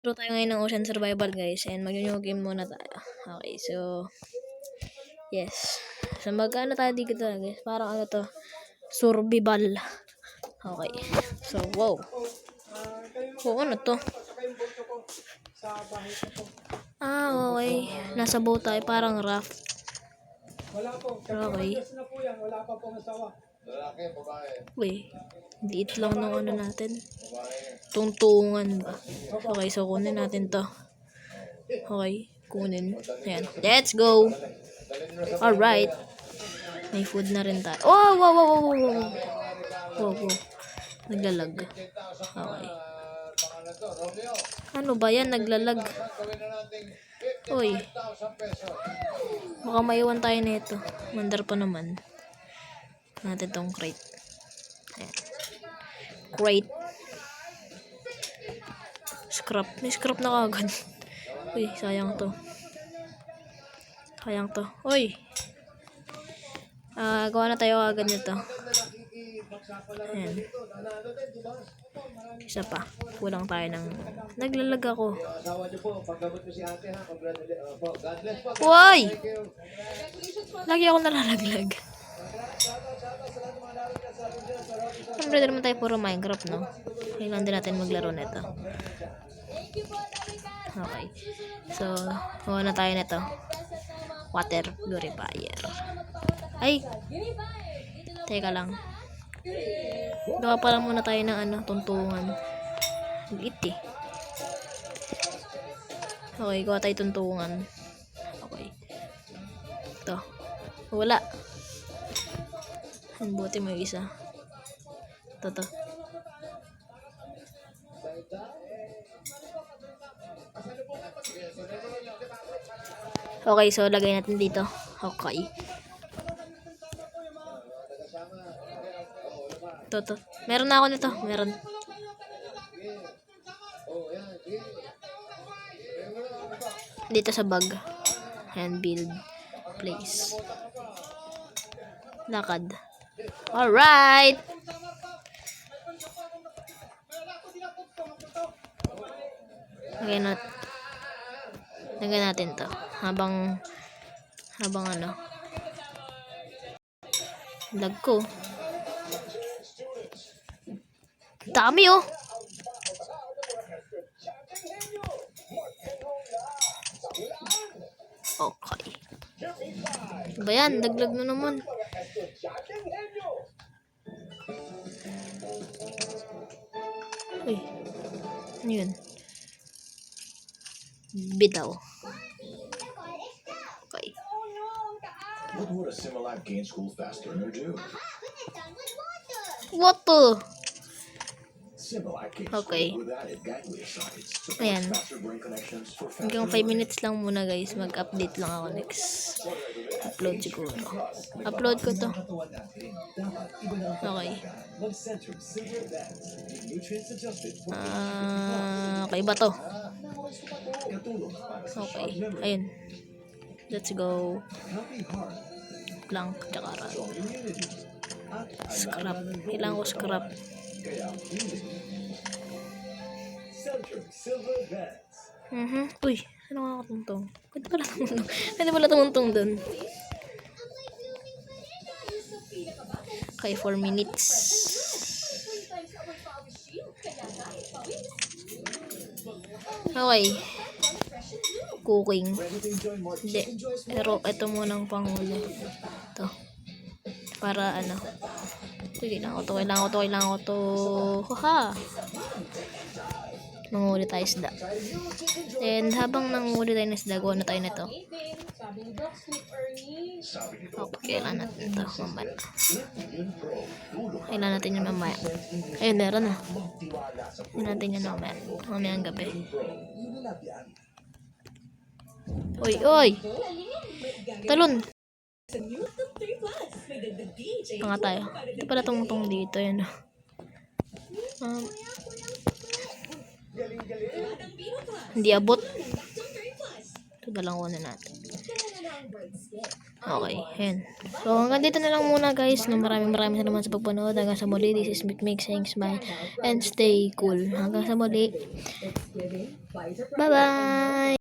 Laro tayo ngayon ng Ocean Survival, guys. And mag-new game muna tayo. Okay, so yes. So magkano tayo dito, guys? Parang ano to? Survival. Okay. So wow. Oo, ano to? Okay. Nasa boat tayo, parang raft. Wala po. Okay. Na po yan. Wala pa pong asawa. Lalaki, babae. Uy, liit lang ng ano natin. Tungtungan ba? Okay, so kunin natin to. Okay, kunin. Ayan. Let's go! Alright. May food na rin tayo. Oh, wow, wow, wow, wow, wow. Wow, wow. Naglalag. Okay. Ano ba yan? Naglalag. Uy. Baka maiwan tayo na ito. Mandar pa naman. Natin tong crate. Ayan. Crate. Scrap. May scrap na kagad. Uy, sayang to. Sayang to. Uy. Gawa na tayo agad nito. Ayan. Isa pa. Kulang tayo ng... Naglalag ako. Asawa niyo po, paggamot mo si ate ha. God bless po. Uy! Lagi ako nalalaglag. Siyempre naman tayo puro Minecraft, no? Kailangan din natin maglaro nito. Okay. So, gawa na tayo nito. Water purifier. Ay! Teka lang. Gawa pa lang muna tayo ng ano, tuntungan. Liit eh. Okay, gawa tayo tuntungan. Okay. Ito. Wala. Ang buti mo yung isa. Ito. Okay, so lagay natin dito. Okay. Ito. Meron na ako nito. Meron. Dito sa bag. Hand build. Place. Lakad. Alright! Lagyan natin to. Habang ano. Lag ko. Dami oh! Okay. Ba yan? Daglag na naman. Uy. Ano yun? Bitaw. Okay. What would a Similac gain school faster or do? What the? Similac gains Okay. school with added gangliosides. Supports Ayan. faster brain connections for faster Hanggang 5 minutes lang muna, guys. Mag-update lang ako next. Upload siguro. Upload ko to. Okay. Okay ba to? Okay. Ayun. Let's go. Plank, tsaka rod. Scrap. Kailangan ko scrap. Uy, ano nga ako tungtong? Pwede pala tumuntong dun. Okay, 4 minutes. Okay. Cooking. Hindi. Pero ito munang panghuli. Ito. Para ano. Kailangan ko to. Haha. Manghuli tayo isda. And habang nanghuli tayo ng isda, gawa na tayo nito. Okay, kailangan natin ito mamaya. Kailangan natin yun mamaya. Ayun, meron na. Kailangan natin yun mamaya. Mamayang gabi. Uy! Talon! Panga tayo. Hindi pala tungtong dito. Yan. Hindi abot. Ito na lang una natin. Okay, yan. So, hanggang dito na lang muna guys. No, maraming salamat sa pagpanood. Hanggang sa muli, this is Mikmik saying smile and stay cool. Hanggang sa muli. Bye-bye!